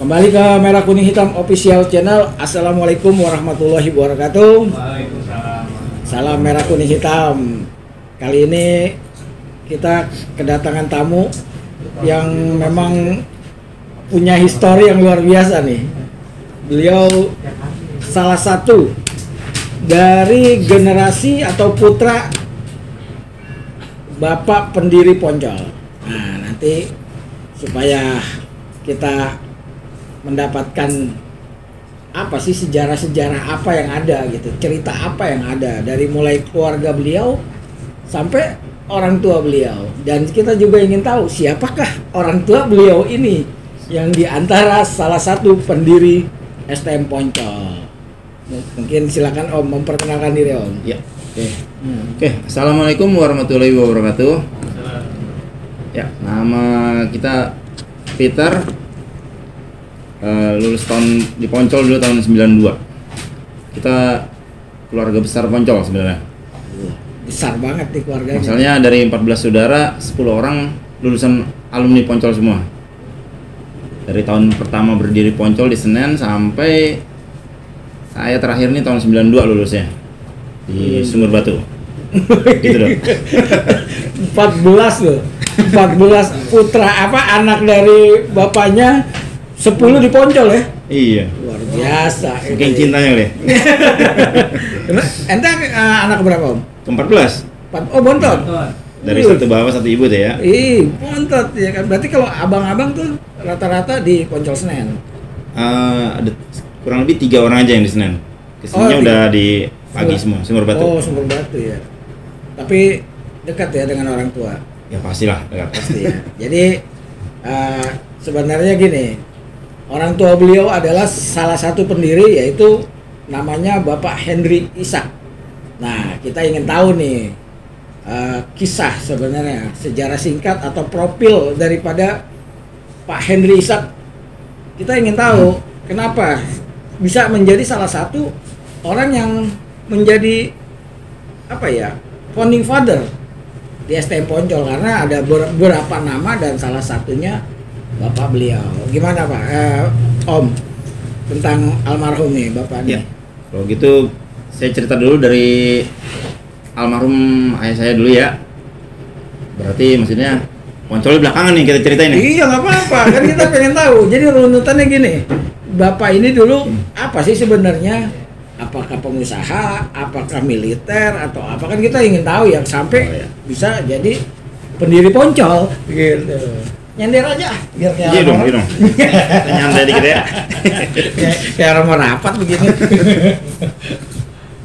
Kembali ke Merah Kuning Hitam Official Channel. Assalamualaikum warahmatullahi wabarakatuh. Waalaikumsalam. Salam Merah Kuning Hitam. Kali ini kita kedatangan tamu yang memang punya histori yang luar biasa nih. Beliau salah satu dari generasi atau putra Bapak pendiri Poncol. Nah, nanti supaya kita mendapatkan apa sih sejarah-sejarah apa yang ada gitu, cerita apa yang ada dari mulai keluarga beliau sampai orang tua beliau, dan kita juga ingin tahu siapakah orang tua beliau ini yang diantara salah satu pendiri STM Poncol. Mungkin silakan Om memperkenalkan diri Om. Ya, oke. Assalamualaikum warahmatullahi wabarakatuh. Ya, nama kita Peter. Lulus tahun di Poncol dulu tahun 92. Kita keluarga besar Poncol sebenarnya. Besar banget nih keluarganya. Misalnya dari 14 saudara, 10 orang lulusan alumni Poncol semua. Dari tahun pertama berdiri Poncol di Senen sampai saya terakhir nih tahun 92 lulusnya di Sumur Batu. Gitu dong. 14 loh. 14 putra apa anak dari bapaknya, 10 di Poncol ya? Iya. Luar biasa. Saking cintanya deh. Ente anak berapa Om? Ke-14. Oh bontot. Dari satu bapak satu ibu deh ya. Ih, bontot ya kan. Berarti kalau abang-abang tuh rata-rata di Poncol Senen. Ada kurang lebih 3 orang aja yang di Senen. Kesininya udah di pagi semua, Sumur Batu. Oh, Sumur Batu ya. Tapi dekat ya dengan orang tua. Ya pastilah dekat. Pasti ya. Jadi sebenarnya gini, orang tua beliau adalah salah satu pendiri, yaitu namanya Bapak Henry Ishak. Nah, kita ingin tahu nih kisah sebenarnya, sejarah singkat atau profil daripada Pak Henry Ishak. Kita ingin tahu kenapa bisa menjadi salah satu orang yang menjadi apa ya, founding father di STM Poncol, karena ada beberapa nama dan salah satunya Bapak beliau. Gimana Pak, Om, tentang almarhum nih Bapak nih? Ya. Kalau gitu saya cerita dulu dari almarhum ayah saya dulu ya. Berarti maksudnya Poncol belakangan nih kita ceritain nih. Iya nggak apa-apa, kan kita pengen tahu. Jadi runutannya gini, Bapak ini dulu apa sih sebenarnya? Apakah pengusaha, apakah militer, atau apa, kan kita ingin tahu ya sampai bisa jadi pendiri Poncol gitu. Nyender aja biar kayak Iya dong. Nyantai dikit ya. kayak orang mau rapat begini.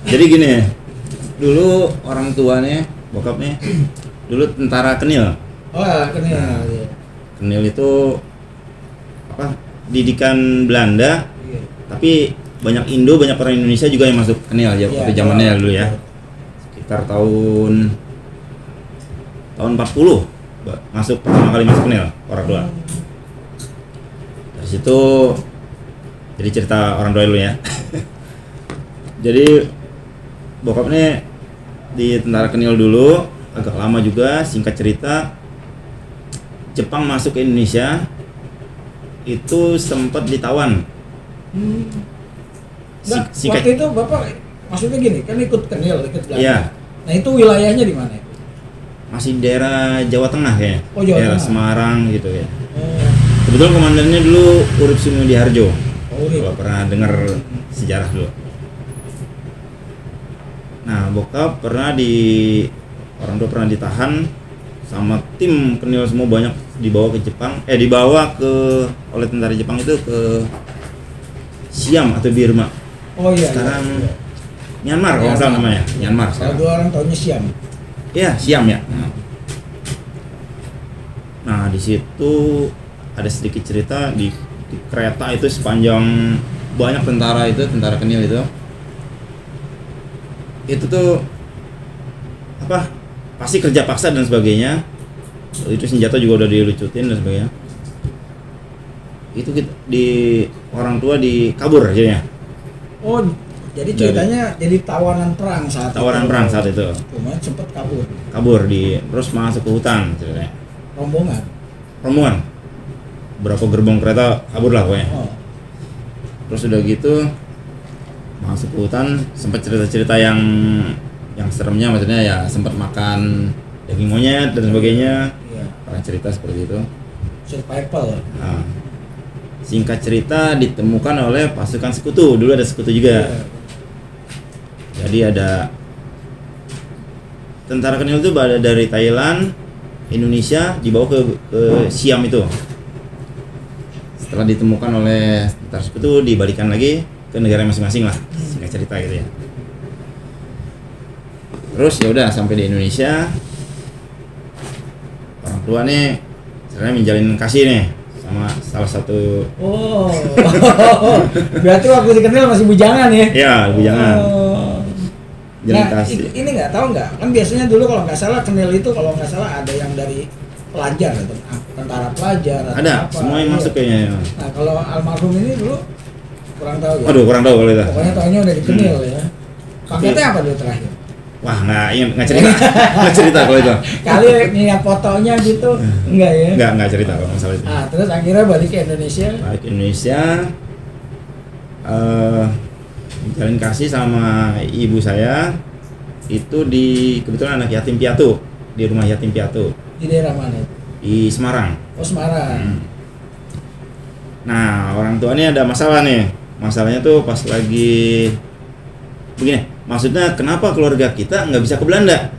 Jadi gini, dulu orang tuanya, bokapnya dulu tentara Kenil. Oh, kenal. Kenil itu apa? Didikan Belanda, tapi banyak Indo, banyak orang Indonesia juga yang masuk Kenil ya waktu zamannya dulu ya. Sekitar tahun 40 pertama kali masuk Kenil orang tua. Dari situ jadi cerita orang tua dulu ya. Jadi bokapnya di tentara Kenil dulu, agak lama juga. Singkat cerita, Jepang masuk ke Indonesia itu sempat ditawan. Waktu itu Bapak maksudnya gini, kan ikut Kenil, ikut Belanda. Iya. Nah itu wilayahnya di mana? Masih daerah Jawa Tengah kayaknya. Oh, Jawa daerah Tengah. Semarang gitu ya. Oh, Kebetulan komandannya dulu Urip Sumudiharjo. Urip. Kalau pernah dengar sejarah dulu. Nah, bokap orang tua pernah ditahan sama tim Kenil semua, banyak dibawa ke Jepang. Oleh tentara Jepang itu ke Siam atau Burma. Oh iya. Sekarang iya. Myanmar kalau nggak salah namanya. Myanmar Kalau sekarang. dua orang tahunya Siam. Iya, Siam ya. Nah, di situ ada sedikit cerita di kereta itu, sepanjang banyak tentara Kenil itu. Itu tuh apa? Pasti kerja paksa dan sebagainya. Itu senjata juga udah dilucutin dan sebagainya. Itu orang tua kabur akhirnya. Oh, jadi ceritanya jadi tawanan perang saat itu. Cuma sempat kabur. Terus masuk ke hutan ceritanya. Rombongan. berapa gerbong kereta kabur lah pokoknya. Oh. Terus udah gitu masuk ke hutan, sempat cerita-cerita yang seremnya, maksudnya ya sempat makan daging monyet dan sebagainya. Iya. Pernah cerita seperti itu. Survival. Nah, singkat cerita ditemukan oleh pasukan sekutu. Dulu ada sekutu juga. Iya. Jadi ada tentara Kenil itu dari Thailand, Indonesia, dibawa ke Siam itu. Setelah ditemukan oleh tentara sekutu, dibalikan lagi ke negara masing-masing lah. Singkat cerita gitu ya. Terus ya udah sampai di Indonesia, orang tua nih sebenarnya menjalin kasih nih sama salah satu. Oh. Berarti waktu di Kenil masih bujangan ya? Ya, bujangan. Oh. Jalin Nah, kasih. ini nggak tahu nggak? Kan biasanya dulu kalau nggak salah Kenil itu kalau nggak salah ada yang dari pelajar atau tentara pelajar atau Ada, apa. semua yang Iya. masuk kayaknya. Ya. Nah, kalau almarhum ini dulu kurang tahu ya. Aduh, kurang tahu kalau itu. Pokoknya tahunya udah di Kenil ya. Pangkatnya apa dulu terakhir? Wah, nggak cerita. Nggak cerita kalau itu. Kali ngeliat fotonya gitu, enggak ya? Nggak cerita kalau masalah itu. Ah, terus akhirnya balik ke Indonesia. Balik ke Indonesia, menjalin kasih sama ibu saya itu di kebetulan anak yatim piatu di rumah yatim piatu Di daerah mana? di Semarang. Oh, Semarang. Nah, orang tuanya ada masalah nih. Masalahnya tuh pas lagi begini. Maksudnya kenapa keluarga kita nggak bisa ke Belanda?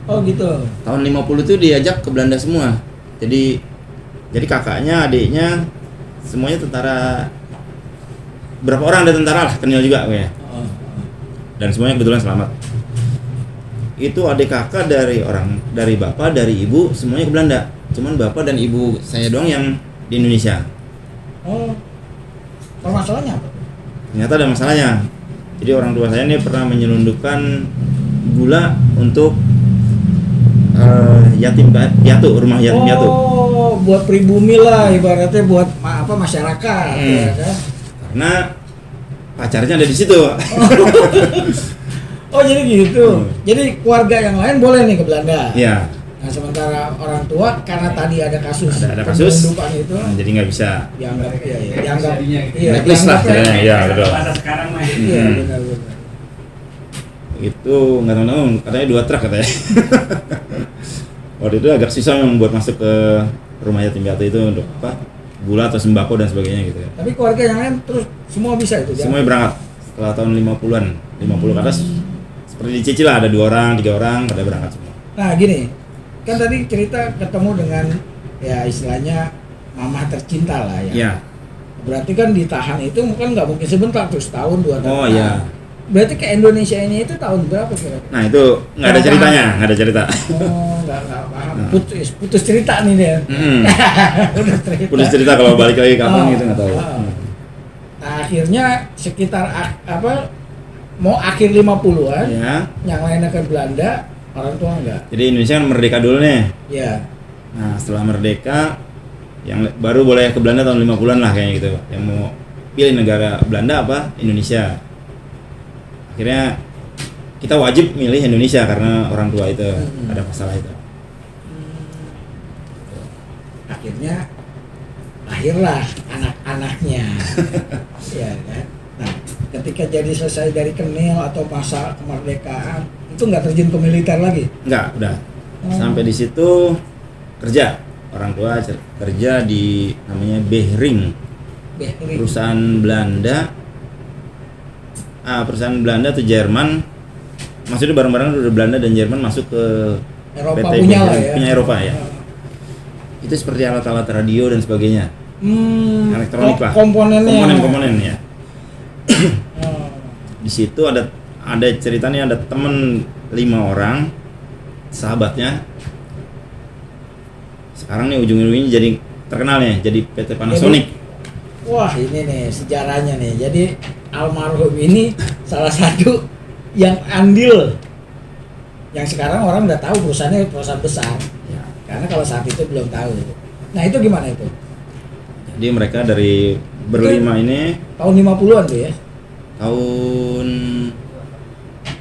Oh, gitu. Tahun 50 tuh diajak ke Belanda semua. Jadi kakaknya, adiknya semuanya tentara. Berapa orang ada tentara lah, Kenil juga kayaknya. Oh. Dan semuanya kebetulan selamat. Itu adik kakak dari bapak, dari ibu semuanya ke Belanda. Cuman bapak dan ibu saya doang yang di Indonesia. Oh. Masalahnya apa? Ternyata ada masalahnya. Jadi orang tua saya ini pernah menyelundupkan gula untuk yatim piatu, rumah yatim piatu. Oh, buat pribumi lah ibaratnya buat masyarakat ya kan. Karena pacarnya ada di situ. Oh, jadi gitu. Jadi keluarga yang lain boleh nih ke Belanda. Iya. Nah, sementara orang tua karena tadi ada kasus Ada kasus. penyelundupan itu Jadi nggak bisa. dianggap Blacklist dianggap jadinya gitu. Blacklist lah dianggapnya- jadinya. Iya, betul. Masa sekarang mah Iya, Hmm. benar-benar. Itu nggak tahu katanya 2 truk katanya. Waktu itu agak susah memang buat masuk ke rumah yatim piatu itu untuk apa? Gula atau sembako dan sebagainya gitu ya. Tapi keluarga yang lain terus semua bisa itu. Semuanya berangkat setelah tahun 50-an. 50 ke atas seperti di Cici lah, ada 2 orang, 3 orang pada berangkat semua. Nah, gini. Kan tadi cerita ketemu dengan ya istilahnya mamah tercinta lah ya. Iya. Berarti kan ditahan itu kan nggak mungkin sebentar, terus tahun 2 tahun. Oh, iya. Berarti ke Indonesia ini itu tahun berapa kira-kira? Nah, itu nggak ada ceritanya, nggak ada cerita. Oh, nggak paham. Nah. Putus cerita nih dia. Udah cerita. Udah cerita kalau balik lagi kapan Oh, gitu nggak tahu. oh. Nah, akhirnya sekitar mau akhir 50-an, Ya. yang lainnya ke Belanda, orang tua enggak. Jadi Indonesia kan merdeka dulu nih. Ya. Nah, setelah merdeka yang baru boleh ke Belanda tahun 50-an lah kayaknya gitu. Yang mau pilih negara Belanda apa Indonesia. Akhirnya kita wajib milih Indonesia karena orang tua itu ada masalah itu. Akhirnya lahirlah anak-anaknya. Ya kan. Nah, ketika jadi selesai dari Kenil atau masa kemerdekaan, itu nggak terjun ke militer lagi. Enggak, udah. Oh. Sampai di situ kerja. Orang tua kerja di namanya Behring, Behring. perusahaan Belanda. Perusahaan Belanda atau Jerman. Maksudnya barang-barang dari Belanda dan Jerman masuk ke Eropa PT punya lah Behring, ya. punya Eropa ya. Itu seperti alat-alat radio dan sebagainya. Elektronik lah. Komponennya. Komponen ya. Oh. Di situ ada ceritanya, ada temen 5 orang sahabatnya. Sekarang nih ujung-ujungnya jadi terkenal nih, jadi PT Panasonic. Wah, ini nih sejarahnya nih. Jadi almarhum ini salah satu yang andil. Yang sekarang orang udah tahu perusahaannya perusahaan besar. Ya. Karena kalau saat itu belum tahu. Nah, itu gimana itu? Jadi mereka dari berlima ini Tahun 50-an tuh ya. tahun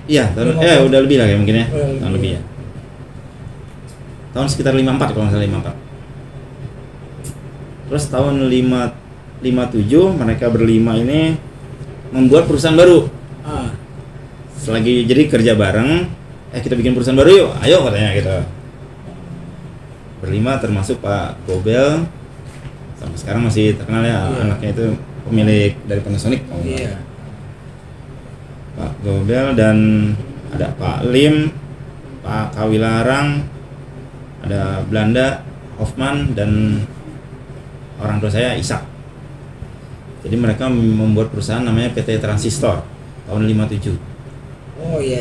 tahun 50. udah lebih lah ya mungkin ya. Oh, Tahun lebih. lebih ya. Tahun sekitar 54 kalau nggak salah 54. Terus tahun 57 mereka berlima ini membuat perusahaan baru. Selagi jadi kerja bareng, kita bikin perusahaan baru yuk, ayo katanya gitu. Berlima termasuk Pak Gobel, sampai sekarang masih terkenal ya, anaknya itu pemilik dari Panasonic. Pak Gobel dan ada Pak Lim, Pak Kawilarang, ada Belanda, Hoffman, dan orang tua saya Ishak. Jadi mereka membuat perusahaan namanya PT Transistor tahun 57. Oh iya.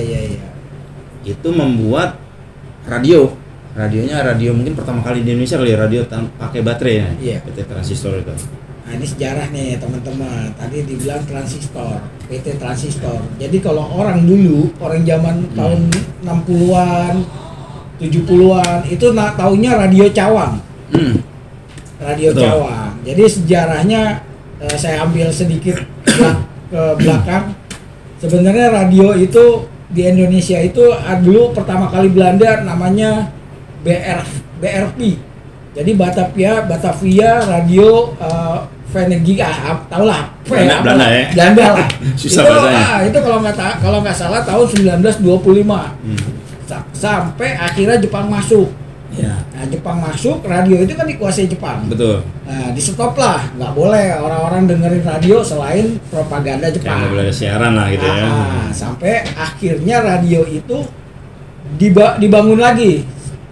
Itu membuat radio. Radionya radio mungkin pertama kali di Indonesia kali ya, radio pakai baterai ya. Iya. PT Transistor itu. Nah ini sejarah nih teman-teman. Tadi dibilang transistor, PT Transistor. Jadi kalau orang dulu, orang zaman tahun 60-an, 70-an itu taunya radio cawang. Radio Betul. cawang. Jadi sejarahnya saya ambil sedikit ke belakang. Sebenarnya radio itu di Indonesia itu dulu pertama kali Belanda namanya BRP. Jadi Batavia Radio Vereniging, tau lah, Belanda ya. Belanda lah. Susah itu, bahasanya. Itu kalau nggak salah tahun 1925 sampai akhirnya Jepang masuk. Ya. Nah Jepang masuk, radio itu kan dikuasai Jepang. Betul. Nah di stop lah, nggak boleh orang-orang dengerin radio selain propaganda Jepang. Nggak boleh ada siaran lah gitu ya. Sampai akhirnya radio itu dibangun lagi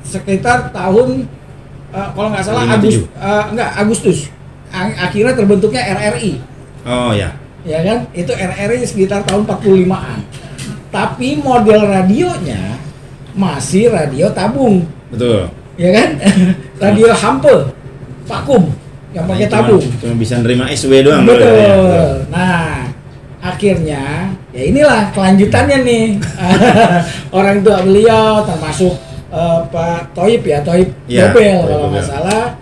sekitar tahun kalau nggak salah Agustus. Akhirnya terbentuknya RRI. Oh ya. Ya kan? Itu RRI sekitar tahun 45-an. Tapi model radionya masih radio tabung. Betul. Ya kan? Radio hampe, vakum yang pakai tabung. Cuma bisa nerima SW doang. Betul. Ya. Nah, akhirnya ya inilah kelanjutannya nih. Orang tua beliau termasuk Pak Toib Ya, Gobel kalau nggak salah.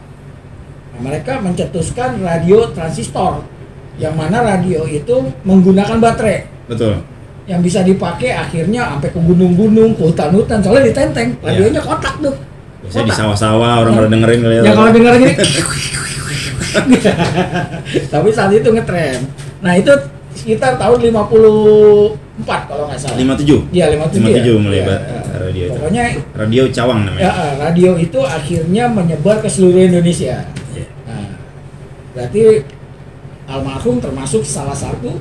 Nah, mereka mencetuskan radio transistor yang mana radio itu menggunakan baterai. Betul. Yang bisa dipakai akhirnya sampai ke gunung-gunung, ke hutan-hutan, soalnya ditenteng, radionya kotak tuh. Biasanya di sawah-sawah orang pada dengerin kali ya. Ya kalau denger gini. Tapi saat itu ngetrend. Nah, itu sekitar tahun 54 kalau nggak salah. 57. Iya, 57. mulai Ya. radio itu. Pokoknya Radio Cawang namanya. ya, radio itu akhirnya menyebar ke seluruh Indonesia. Iya. Nah, berarti almarhum termasuk salah satu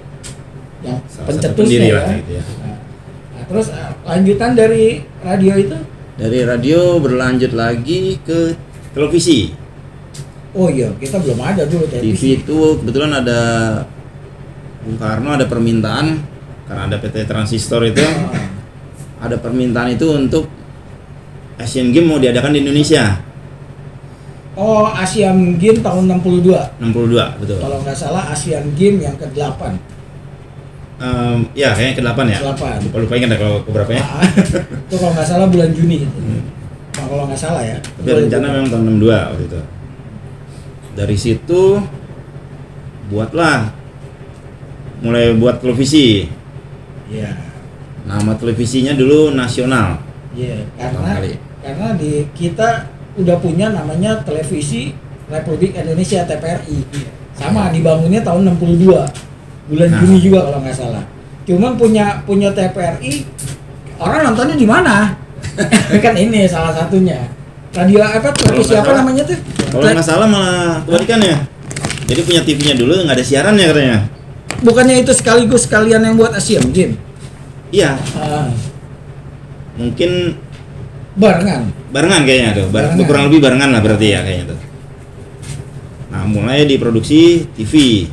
yang Salah satu pencetusnya pendiri ya. lah gitu ya. Nah, terus lanjutan dari radio itu? Dari radio berlanjut lagi ke televisi. Oh iya, kita belum ada dulu TV televisi. itu kebetulan ada Bung Karno ada permintaan karena ada PT Transistor itu ada permintaan itu untuk Asian Games mau diadakan di Indonesia. Oh, Asian Games tahun 62. 62 betul. Kalau nggak salah Asian Games yang ke-8. Ya kayaknya ke-8 ya. 8. Lupa ingat kalau keberapa ya. Itu kalau nggak salah bulan Juni. Nah, kalau nggak salah ya. Tapi rencana memang tahun 62 waktu itu. Dari situ mulai buat televisi. Iya. Nama televisinya dulu Nasional. Iya, Pertama kali. karena di kita udah punya namanya Televisi Republik Indonesia TPRI. Sama dibangunnya tahun 62. Bulan Juni juga kalau nggak salah. Cuman punya TPRI orang nontonnya di mana? Kan ini salah satunya. Radio apa? Televisi apa namanya tuh? Kalau nggak salah malah kebalikannya. Jadi punya TV-nya dulu nggak ada siarannya katanya. Bukannya itu sekaligus sekalian yang buat Asian Games? Iya, Ah, mungkin barengan. kayaknya tuh. Barengan. Kurang lebih barengan lah berarti ya kayaknya tuh. Nah, mulai diproduksi TV.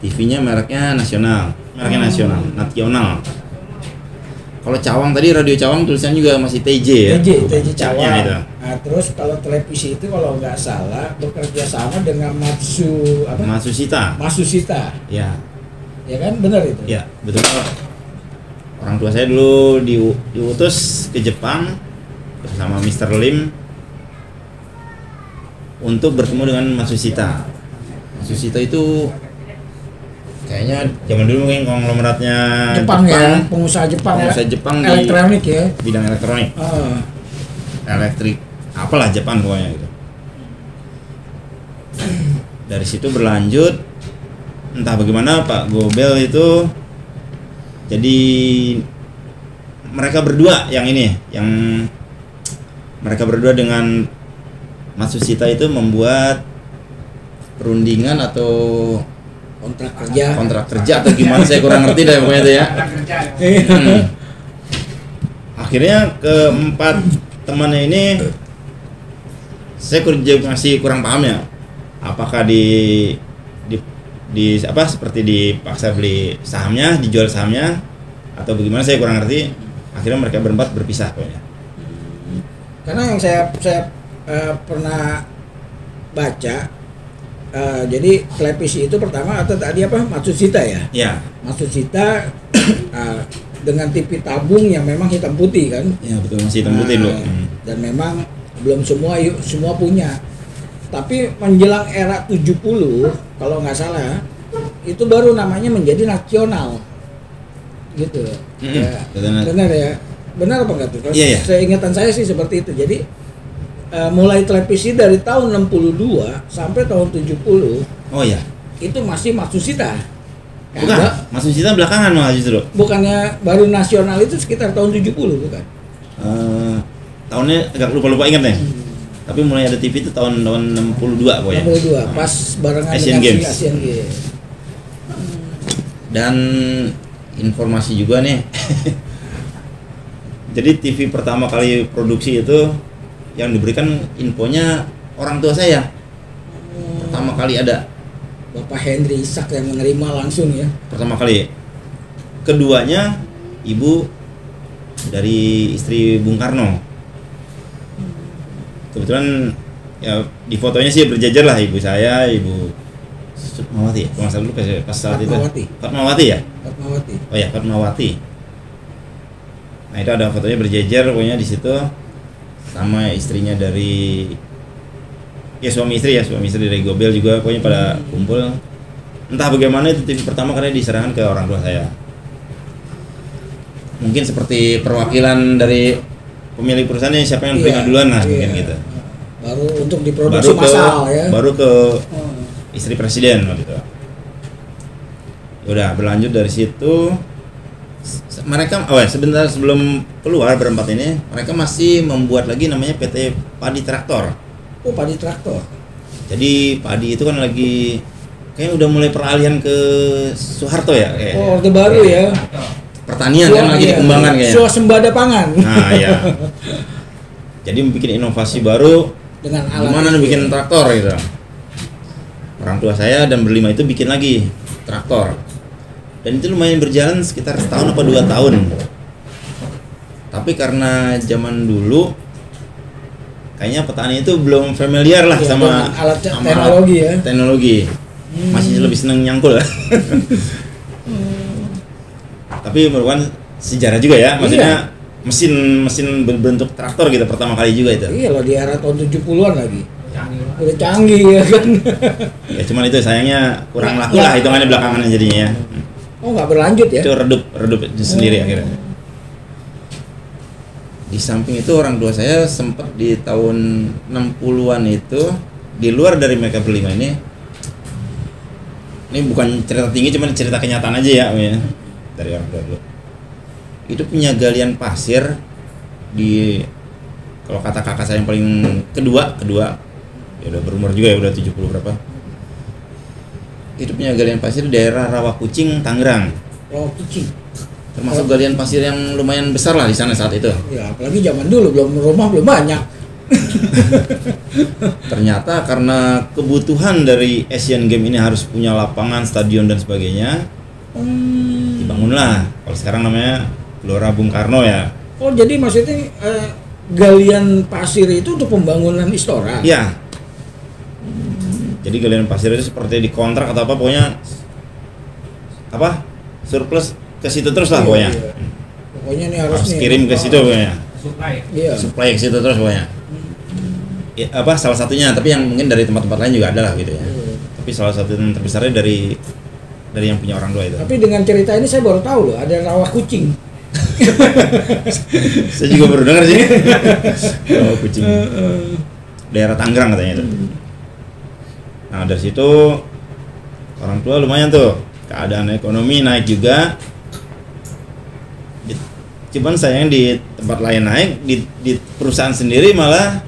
TV-nya mereknya Nasional. Nasional. Kalau Cawang tadi Radio Cawang tulisannya juga masih TJ ya. TJ Cawang Cawang. itu. Nah, terus kalau televisi itu kalau nggak salah bekerja sama dengan Matsushita. Ya. Ya kan, benar itu. Ya, betul. Orang tua saya dulu diutus ke Jepang bersama Mr. Lim untuk bertemu dengan Matsushita. Matsushita itu kayaknya zaman dulu mungkin konglomeratnya Jepang ya, pengusaha Jepang di elektronik ya. bidang elektronik. Elektrik apalah Jepang pokoknya gitu. Dari situ berlanjut, entah bagaimana Pak Gobel itu jadi mereka berdua mereka berdua dengan Mas Susita itu membuat perundingan atau kontrak kerja atau gimana, saya kurang ngerti deh pokoknya itu ya. Akhirnya keempat temannya ini saya masih kurang paham ya, apakah di seperti dipaksa beli sahamnya, dijual sahamnya atau bagaimana, saya kurang ngerti. Akhirnya mereka berempat berpisah pokoknya. Karena yang saya pernah baca, jadi televisi itu pertama atau tadi apa, Matsushita ya? Ya. Matsushita dengan TV tabung yang memang hitam putih kan? Ya betul, masih hitam putih dulu. Dan memang belum semua punya. Tapi menjelang era 70 kalau nggak salah itu baru namanya menjadi nasional gitu. Ya, benar ya, benar apa enggak tuh? Iya. Seingatan saya sih seperti itu. Jadi mulai televisi dari tahun 62 sampai tahun 70. Oh iya. Itu masih Matsushita. Bukan, Matsushita belakangan malah justru. Bukannya baru nasional itu sekitar tahun 70 bukan? Tahunnya agak lupa ingat nih. Tapi mulai ada TV itu tahun 62 pokoknya. 62, pas barengan Asian dengan Games. Asian Games. Dan informasi juga nih. Jadi TV pertama kali produksi itu yang diberikan infonya orang tua saya. Pertama kali ada Bapak Henry Isak yang menerima langsung ya. Pertama kali. Keduanya ibu dari istri Bung Karno. Kebetulan ya di fotonya sih berjajar lah, ibu saya, ibu Fatmawati ya, kalau nggak salah dulu pas saat itu. Fatmawati ya? Fatmawati. Oh ya, Fatmawati. Nah itu ada fotonya berjajar pokoknya di situ sama istrinya dari suami istri dari Gobel juga, pokoknya pada kumpul. Entah bagaimana itu TV pertama karena diserahkan ke orang tua saya. Mungkin seperti perwakilan dari pemilik perusahaannya, siapa yang terima duluan lah, mungkin gitu. Baru untuk diproduksi massal ya. Baru ke istri presiden gitu. Udah berlanjut dari situ. Mereka sebentar sebelum keluar berempat ini, mereka masih membuat lagi namanya PT Padi Traktor. Oh, Padi Traktor. Jadi padi itu kan lagi kayaknya udah mulai peralihan ke Soeharto ya kayak. Oh, Orde Baru ya. Pertanian kan lagi dikembangkan kayaknya. Swasembada pangan. Nah, ya. Jadi bikin inovasi baru dengan alat. Gimana bikin traktor gitu. Orang tua saya dan berlima itu bikin lagi traktor. Dan itu lumayan berjalan sekitar setahun apa 2 tahun. Tapi karena zaman dulu kayaknya petani itu belum familiar lah sama teknologi ya. Teknologi. Masih lebih seneng nyangkul. Tapi merupakan sejarah juga ya, maksudnya mesin berbentuk traktor gitu pertama kali juga itu. Iya loh, di era tahun 70-an lagi. Udah canggih ya kan. Ya cuman itu sayangnya kurang laku lah hitungannya belakangan jadinya ya. Oh, nggak berlanjut ya? Itu redup sendiri akhirnya. Di samping itu orang tua saya sempat di tahun 60-an itu di luar dari mereka berlima ini bukan cerita tinggi, cuman cerita kenyataan aja ya. Dari orang tua dulu itu punya galian pasir di, kalau kata kakak saya yang paling kedua ya udah berumur juga ya, udah 70 berapa, itu punya galian pasir di daerah Rawakucing, Tangerang. Rawakucing termasuk galian pasir yang lumayan besar lah di sana saat itu ya, apalagi zaman dulu rumah belum banyak. Ternyata karena kebutuhan dari Asian Games ini harus punya lapangan, stadion dan sebagainya, dibangunlah kalau sekarang namanya Gelora Bung Karno ya. Oh, jadi maksudnya galian pasir itu untuk pembangunan istora? Iya. Jadi galian pasir itu seperti dikontrak atau apa, pokoknya surplus ke situ terus lah pokoknya. Iya. Pokoknya nih harus kirim ke situ pokoknya. Supply ke situ terus pokoknya. Ya, salah satunya, tapi yang mungkin dari tempat-tempat lain juga ada lah gitu ya. Tapi salah satu yang terbesarnya dari yang punya orang tua itu. Tapi dengan cerita ini saya baru tahu loh, ada Rawakucing. Saya juga baru dengar sih. Rawakucing. Daerah Tangerang katanya itu. Nah dari situ orang tua lumayan tuh, keadaan ekonomi naik juga. Cuman sayang di tempat lain naik, di perusahaan sendiri malah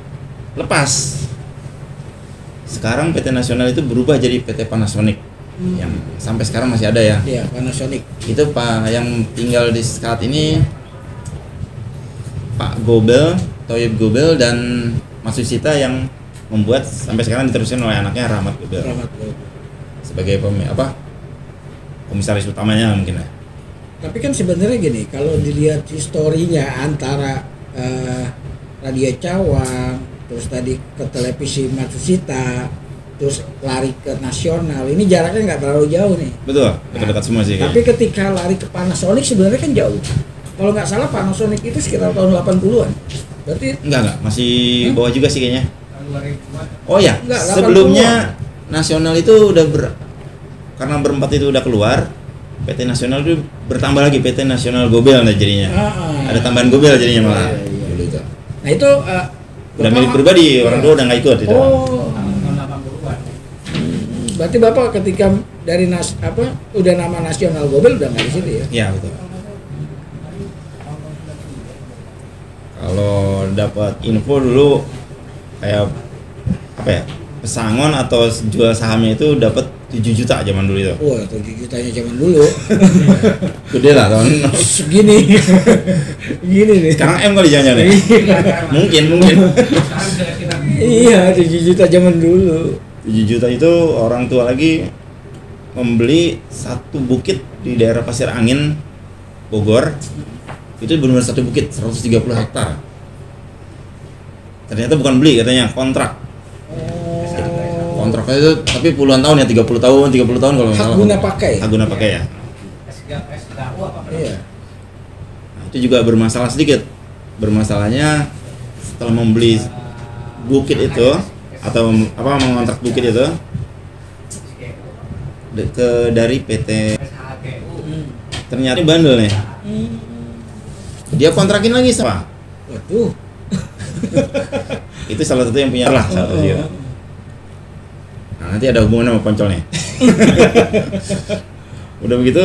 lepas. Sekarang PT Nasional itu berubah jadi PT Panasonic yang sampai sekarang masih ada ya. Iya, Panasonic. Itu Pak yang tinggal di saat ini Pak Gobel, Thoyib Gobel dan Mas Susita yang membuat sampai sekarang diteruskan oleh anaknya Rahmat Gobel. Rahmat Gobel. Sebagai komisaris utamanya mungkin ya. Tapi kan sebenarnya gini, kalau dilihat historinya antara Radio Cawang, terus tadi ke televisi Matsusita, terus lari ke nasional, ini jaraknya nggak terlalu jauh nih. Betul, dekat-dekat semua sih. Tapi ketika lari ke Panasonic sebenarnya kan jauh. Kalau nggak salah Panasonic itu sekitar tahun 80-an. Berarti enggak, masih bawah juga sih kayaknya. Oh ya, Enggak, sebelumnya Nasional itu udah karena berempat itu udah keluar, PT Nasional itu bertambah lagi PT Nasional Gobel jadinya. Ada tambahan Gobel jadinya malah. Iya. Dulu itu. Nah itu Udah milik pribadi, orang tua udah nggak ikut itu. Oh. Berarti Bapak ketika dari udah nama Nasional Gobel udah nggak di situ ya? Iya betul. Kalau dapat info dulu kayak apa ya, pesangon atau jual sahamnya itu dapat 7 juta zaman dulu itu. Wah, 7 jutanya zaman dulu. Gede lah tahun. Segini. Gini nih. Sekarang M kali jangan nih. mungkin. Iya, 7 juta zaman dulu. 7 juta itu orang tua lagi membeli satu bukit di daerah Pasir Angin, Bogor. Itu benar-benar satu bukit 130 hektar. Ternyata bukan beli, katanya kontrak. Kontraknya itu tapi puluhan tahun ya, 30 tahun kalau nggak salah. Hak guna pakai. Hak guna pakai ya. Iya. Nah, itu juga bermasalah sedikit. Bermasalahnya setelah membeli bukit itu atau mengontrak bukit itu dari PT, ternyata bandel nih. Dia kontrakin lagi sama. Waduh. Itu salah satu yang punya lah salah satu dia. Nah, nanti ada hubungan sama Poncol nih. Udah begitu,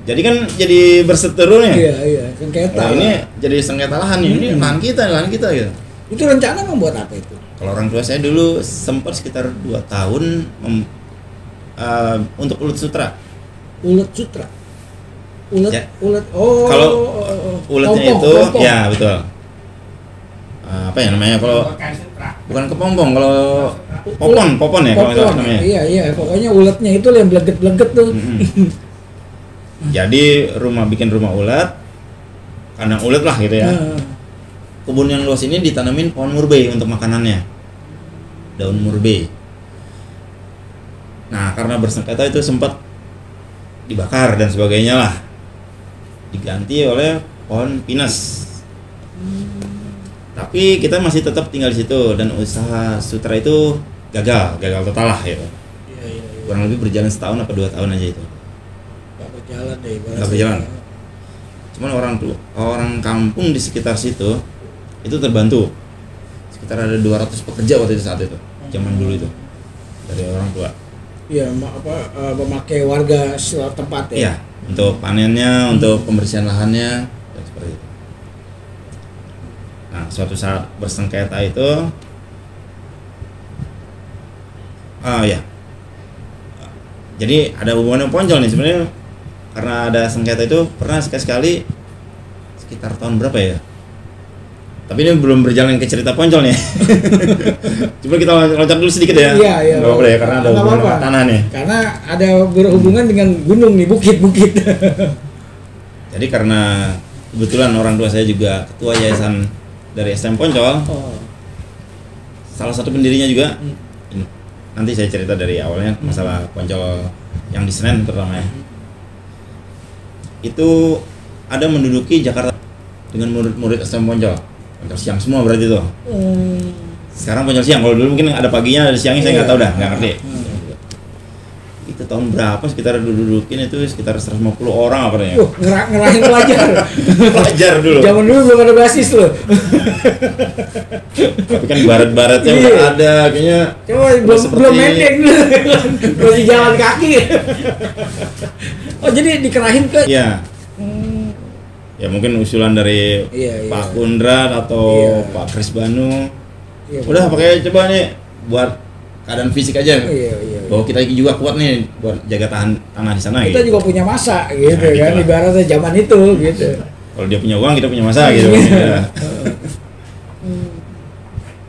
jadi kan jadi berseteru nih. Iya, sengketa. Nah, ini jadi sengketa lahan nih. Ini lahan kita gitu. Itu rencana membuat apa itu? Kalau orang tua saya dulu sempat sekitar 2 tahun untuk Ulet Sutra. Ulet Sutra. Ulet, Ya. ulet. Oh. Kalau uletnya itu, Pompong. ya betul. Apa ya namanya kalau bukan kepompong, kalau popon ya kalau nggak salah namanya. Iya, pokoknya uletnya itu yang bleget-bleget tuh. Jadi bikin rumah ulet, kandang ulet lah gitu ya. Kebun yang luas ini ditanamin pohon murbei untuk makanannya, daun murbei. Nah karena bersengketa itu sempat dibakar dan sebagainya lah, diganti oleh pohon pinus. Tapi kita masih tetap tinggal di situ dan usaha Sutra itu gagal total lah gitu. Iya. Kurang lebih berjalan setahun apa 2 tahun aja itu. Gak berjalan deh. Nggak berjalan. Cuman orang kampung di sekitar situ itu terbantu. Sekitar ada 200 pekerja waktu itu saat itu, zaman dulu itu, dari orang tua. Iya, memakai warga tempat ya. Iya, untuk panennya, untuk pembersihan lahannya, dan seperti itu. Nah, suatu saat bersengketa itu, ya, jadi ada hubungan dengan Poncol nih sebenarnya, karena ada sengketa itu pernah sekali sekitar tahun berapa ya? Tapi ini belum berjalan ke cerita Poncol nih. Coba kita loncat dulu sedikit ya. Iya. Gak apa-apa ya, karena ada hubungan dengan tanah nih. Karena ada berhubungan dengan gunung nih, bukit-bukit. Jadi karena kebetulan orang tua saya juga ketua yayasan dari STM Poncol. Oh. Salah satu pendirinya juga. Nanti saya cerita dari awalnya masalah Poncol yang di Senen terutama ya. Itu ada menduduki Jakarta dengan murid-murid STM Poncol. Poncol siang semua berarti itu. Sekarang Poncol siang. Kalau dulu mungkin ada paginya, ada siangnya, saya nggak tahu dah, nggak ngerti. Itu tahun berapa sekitar dudukin itu sekitar 150 orang apa ya. Ngerahin pelajar. Pelajar dulu. Zaman dulu belum ada basis loh. Tapi kan barat-baratnya udah ada kayaknya. Coba belum mendek masih jalan kaki. Oh jadi dikerahin ke? Iya. Ya mungkin usulan dari Pak Kundrat atau Pak Kris Banu. Udah pakai coba nih buat keadaan fisik aja. Bahwa kita juga kuat nih buat jaga tanah di sana. Kita gitu. juga punya masa gitu kan, gitu ibaratnya zaman itu gitu. Kalau dia punya uang, kita punya masa gitu.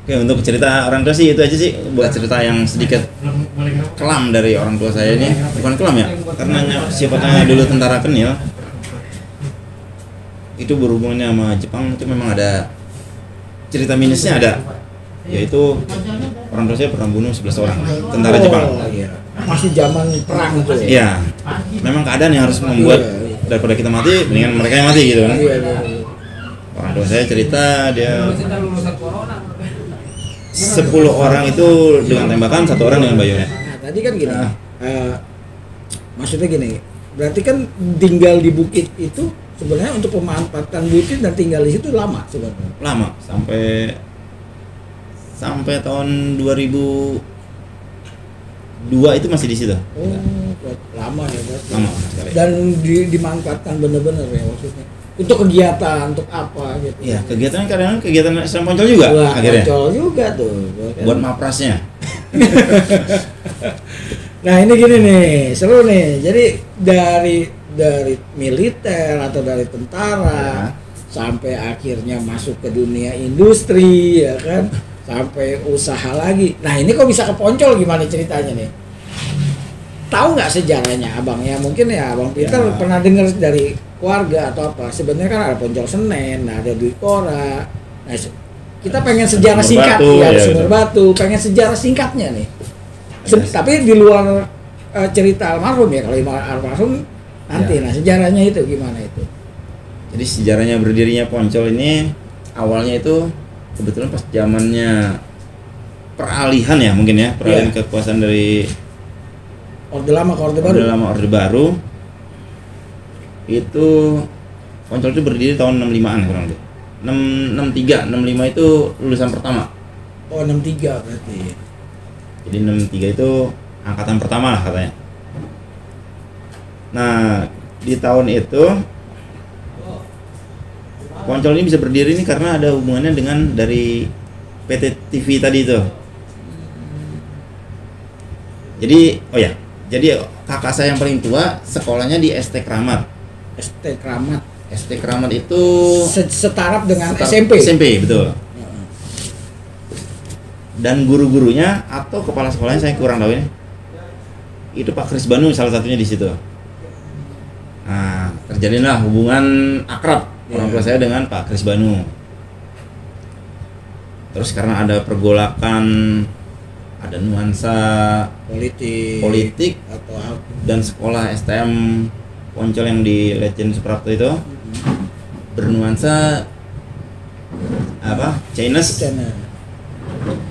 Oke, untuk cerita orang tua sih itu aja sih, buat cerita yang sedikit kelam dari orang tua saya ini. Bukan kelam ya, karena sifatnya dulu tentara Kenil. Itu berhubungannya sama Jepang, itu memang ada cerita minusnya ada, yaitu orang tua saya pernah bunuh 11 orang tentara Jepang. Iya. Masih zaman perang itu. Iya, memang keadaan yang harus membuat daripada kita mati, mendingan mereka yang mati gitu kan. Orang tua saya cerita dia 10 orang itu dengan tembakan, 1 orang dengan bayonet. Nah, tadi kan gini, maksudnya gini, berarti kan tinggal di bukit itu sebenarnya untuk memanfaatkan bukit dan tinggal di situ lama sebenarnya. Lama, sampai tahun 2002 itu masih di situ. Lama ya berarti. Lama sekali. Dan dimanfaatkan benar-benar ya maksudnya. Untuk kegiatan, untuk apa gitu. Iya, kegiatannya kadang-kadang kegiatan Islam Poncol juga. Wah, akhirnya. Poncol juga tuh. Buat maprasnya. Nah ini gini nih, seru nih. Jadi dari militer atau dari tentara sampai akhirnya masuk ke dunia industri ya kan, sampai usaha lagi. Nah ini kok bisa ke Poncol, gimana ceritanya nih? Tahu nggak sejarahnya abang ya? Mungkin ya abang Peter pernah dengar dari keluarga atau apa. Sebenarnya kan ada Poncol Senen, ada Dwi Kora. Nah kita pengen sejarah singkat ya, Sumber Batu, pengen sejarah singkatnya nih. Tapi di luar cerita almarhum ya, kalau almarhum nanti. Nah sejarahnya itu gimana itu? Jadi sejarahnya berdirinya Poncol ini awalnya itu kebetulan pas zamannya peralihan ya mungkin ya, peralihan kekuasaan dari Orde Lama ke Orde Baru. Orde Lama Orde Baru. Itu Poncol itu berdiri tahun 65-an kurang lebih. 63, 65 itu lulusan pertama. Oh 63 berarti. Jadi 63 itu angkatan pertama lah katanya. Nah, di tahun itu Poncol ini bisa berdiri ini karena ada hubungannya dengan dari PT TV tadi itu. Jadi kakak saya yang paling tua sekolahnya di ST Kramat. ST Kramat itu setaraf dengan SMP. SMP betul. Dan guru-gurunya atau kepala sekolahnya saya kurang tahu ini. Itu Pak Kris Banu salah satunya di situ. Nah, terjadilah hubungan akrab orang tua saya dengan Pak Kris Banu. Terus karena ada pergolakan, ada nuansa politik atau dan sekolah STM Poncol yang di Legend Suprapto itu bernuansa Chinese.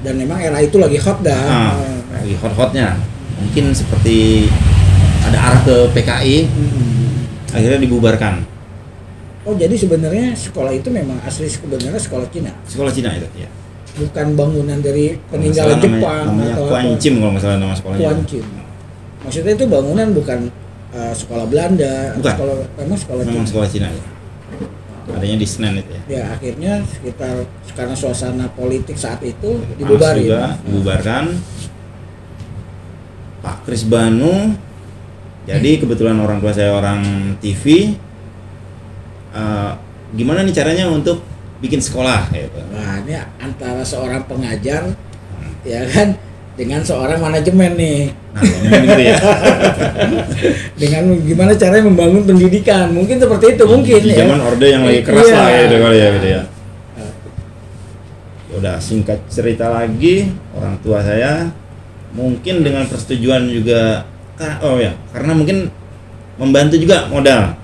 Dan memang era itu lagi hot dah. Lagi hot-hotnya. Mungkin seperti ada arah ke PKI. Akhirnya dibubarkan. Oh jadi sebenarnya sekolah itu memang asli sebenarnya sekolah Cina. Sekolah Cina itu ya. Bukan bangunan dari peninggalan Jepang namanya atau Kuancim kalau nggak salah nama sekolahnya. Kuancim. Maksudnya itu bangunan bukan sekolah Belanda. Bukan. Memang sekolah Cina ya. Adanya di Senen itu ya. Ya akhirnya sekitar karena suasana politik saat itu dibubarkan. Pak Kris Banu. Jadi kebetulan orang tua saya orang TV. Gimana nih caranya untuk bikin sekolah gitu. Nah, ini antara seorang pengajar ya kan dengan seorang manajemen nih. Nah, gitu ya. Dengan gimana caranya membangun pendidikan. Mungkin seperti itu mungkin di ya. Zaman Orde yang lagi keras lah gitu kali ya gitu ya. Udah singkat cerita lagi, orang tua saya mungkin dengan persetujuan juga karena mungkin membantu juga modal.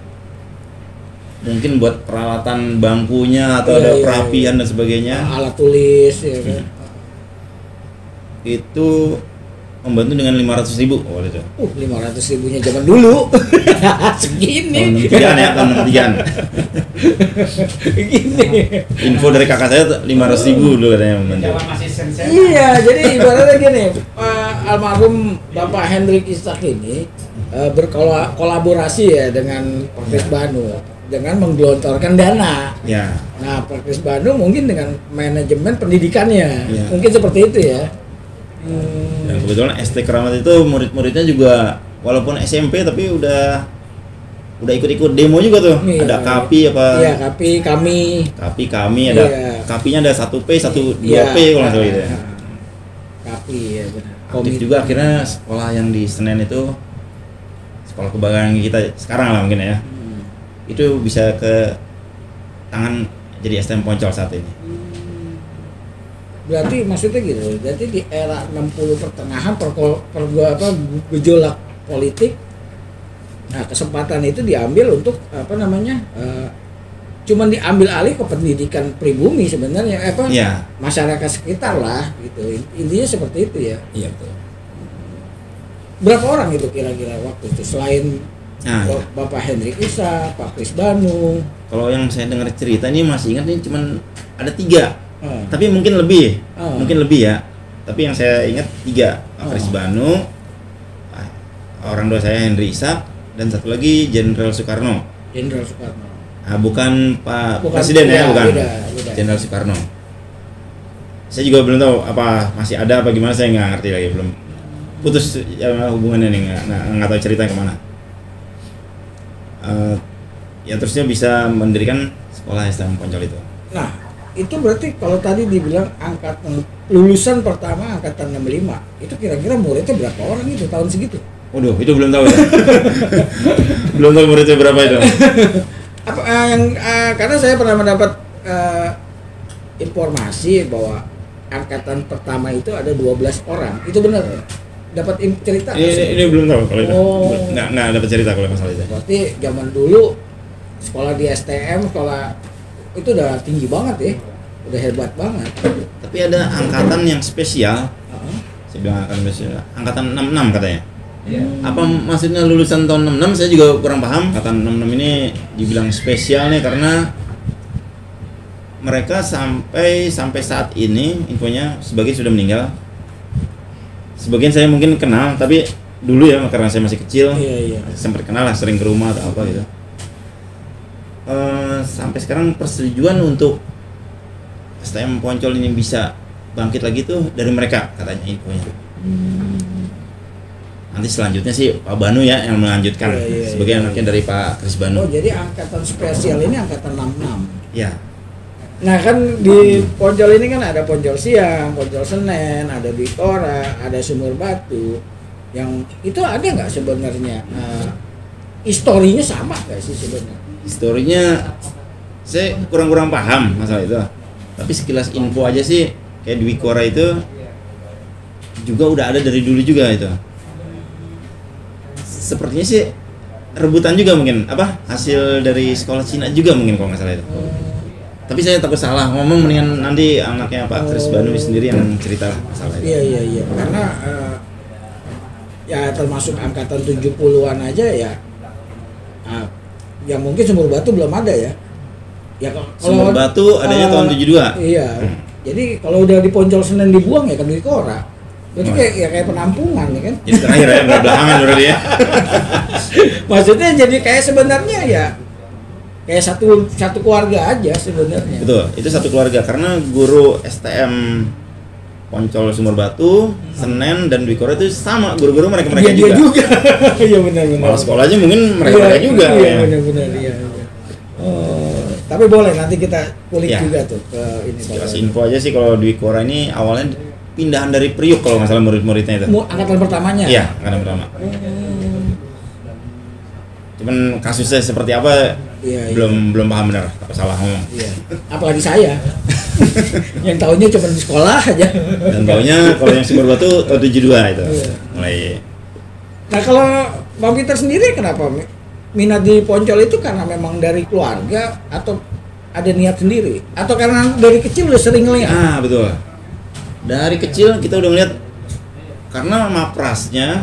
Mungkin buat peralatan bangkunya atau ada perapian dan sebagainya. Alat tulis ya kan. Itu membantu dengan 500.000 waktu itu. 500 ribunya zaman dulu. Segini. Tahun 63-an. Gini. Info dari kakak saya 500.000 dulu katanya membantu. Iya, jadi ibaratnya gini, almarhum Bapak Hendrik Ishak ini berkolaborasi ya dengan Perkris Banu dengan menggelontorkan dana. Ya. Nah, Perkris Banu mungkin dengan manajemen pendidikannya, Ya. mungkin seperti itu ya. Dan kebetulan ST Keramat itu murid-muridnya juga walaupun SMP tapi udah ikut-ikut demo juga tuh. Iya, ada KAPI apa? Iya, kami. Kami ada Iya. KAPI-nya ada 1P, 2P Iya, kalau nggak salah gitu ya. Kami ya benar. Aktif juga akhirnya sekolah yang di Senen itu sekolah kebanggaan kita sekarang lah mungkin ya. Itu bisa ke tangan jadi STM Poncol saat ini. Berarti maksudnya gitu. Jadi di era 60 pertengahan gejolak politik. Nah, kesempatan itu diambil untuk cuman diambil alih ke pendidikan pribumi sebenarnya Iya. masyarakat sekitar lah gitu. Intinya seperti itu ya. Iya betul. Berapa orang itu kira-kira waktu itu selain Nah, Bapak Hendrik Ishak, Pak Kris Banu? kalau yang saya dengar cerita ini masih ingat ini cuman ada 3. Ah. Tapi mungkin lebih. Ah. Mungkin lebih ya. Tapi yang saya ingat 3. Pak Kris Banu, orang tua saya Hendri Ishak, dan satu lagi Jenderal Soekarno. Jenderal Soekarno. Nah, bukan Pak Bukan, Presiden beda, ya, bukan. beda. Jenderal Soekarno. Saya juga belum tahu apa masih ada apa gimana, saya nggak ngerti lagi, belum putus ya, hubungannya nih, nggak tahu cerita kemana. Ya terusnya bisa mendirikan sekolah STM Poncol itu. Nah, itu berarti kalau tadi dibilang angkatan lulusan pertama angkatan 65, itu kira-kira muridnya berapa orang itu tahun segitu? Waduh, itu belum tahu ya. Belum tahu muridnya berapa itu. Karena saya pernah mendapat informasi bahwa angkatan pertama itu ada 12 orang. Itu benar ya? Dapat cerita? Ini belum tahu kalau itu. Oh. Nggak dapat cerita kalau masalah itu. Berarti zaman dulu sekolah di STM, sekolah itu udah tinggi banget ya. Udah hebat banget. Tapi ada angkatan yang spesial. Saya bilang angkatan spesial. Angkatan 66 katanya. Apa maksudnya lulusan tahun 66, saya juga kurang paham. Angkatan 66 ini dibilang spesial nih karena mereka sampai saat ini infonya sebagian sudah meninggal. Sebagian saya mungkin kenal, tapi dulu ya karena saya masih kecil. Iya. Sempat kenal lah, sering ke rumah atau apa gitu. Sampai sekarang persetujuan untuk STM Poncol ini bisa bangkit lagi tuh dari mereka katanya infonya. Nanti selanjutnya sih Pak Banu ya yang melanjutkan sebagai anaknya dari Pak Kris Banu. Oh, jadi angkatan spesial ini angkatan 66. Ya. Nah, kan di Poncol ini kan ada Poncol Siang, Poncol Senen, ada Bikora, ada Sumur Batu. Yang itu ada nggak sebenarnya historinya sama nggak sih sebenarnya? Historinya saya kurang paham masalah itu. Tapi sekilas info aja sih kayak di Bikora itu juga udah ada dari dulu juga itu. Sepertinya sih rebutan juga mungkin hasil dari sekolah Cina juga mungkin kalau nggak salah itu. Tapi saya takut salah ngomong, mendingan nanti anaknya Pak Kris Banu sendiri yang cerita masalah itu. Iya. Karena ya termasuk angkatan 70-an aja ya. Ya mungkin Sumur Batu belum ada ya. Ya kalau Sumur Batu adanya tahun 72. Iya. Jadi kalau udah di Poncol Senen dibuang ya kan di Kora. Berarti kayak penampungan ya kan? Jadi terakhir ya, berbelakangan berarti ya. Maksudnya jadi kayak sebenarnya ya kayak satu keluarga aja sebenarnya. Betul, itu satu keluarga karena guru STM Poncol Sumur Batu, Senen dan Bikora itu sama guru-guru mereka juga. Dia juga. Iya benar. Malah sekolahnya mungkin mereka juga. Iya benar. Iya. Oh, tapi boleh nanti kita kulik Ya. juga tuh ke ini. Jelas info aja sih kalau di Bikora ini awalnya pindahan dari Priuk kalau nggak salah murid-muridnya itu. Angkatan pertamanya? Iya, angkatan pertama. Cuman kasusnya seperti apa belum paham benar, apa salah ngomong. Iya. Apalagi saya. Yang tahunya cuma di sekolah aja. Dan taunya kalau yang Sumur Batu tahun 72 itu. Iya. Mulai. Nah, kalau Bang Peter sendiri kenapa minat di Poncol itu karena memang dari keluarga atau ada niat sendiri atau karena dari kecil udah sering ngeliat? Betul. Dari kecil kita udah ngeliat karena maprasnya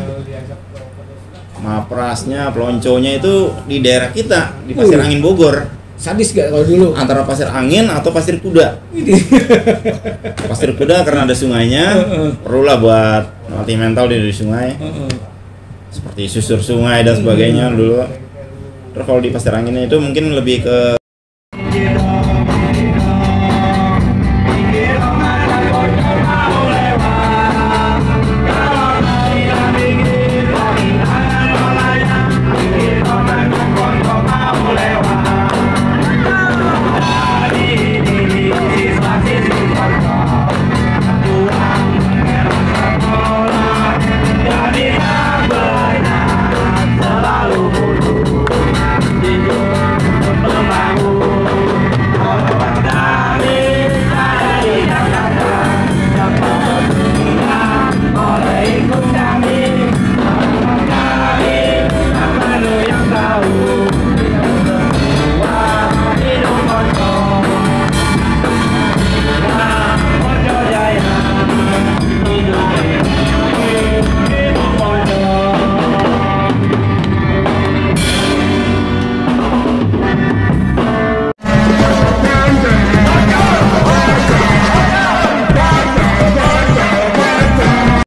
pelonconya itu di daerah kita di Pasir Angin Bogor. Sadis gak kalau dulu? Antara pasir angin atau pasir kuda. Pasir kuda karena ada sungainya, perlulah buat melatih mental di sungai. Seperti susur sungai dan sebagainya dulu. Terus kalau di pasir anginnya itu mungkin lebih ke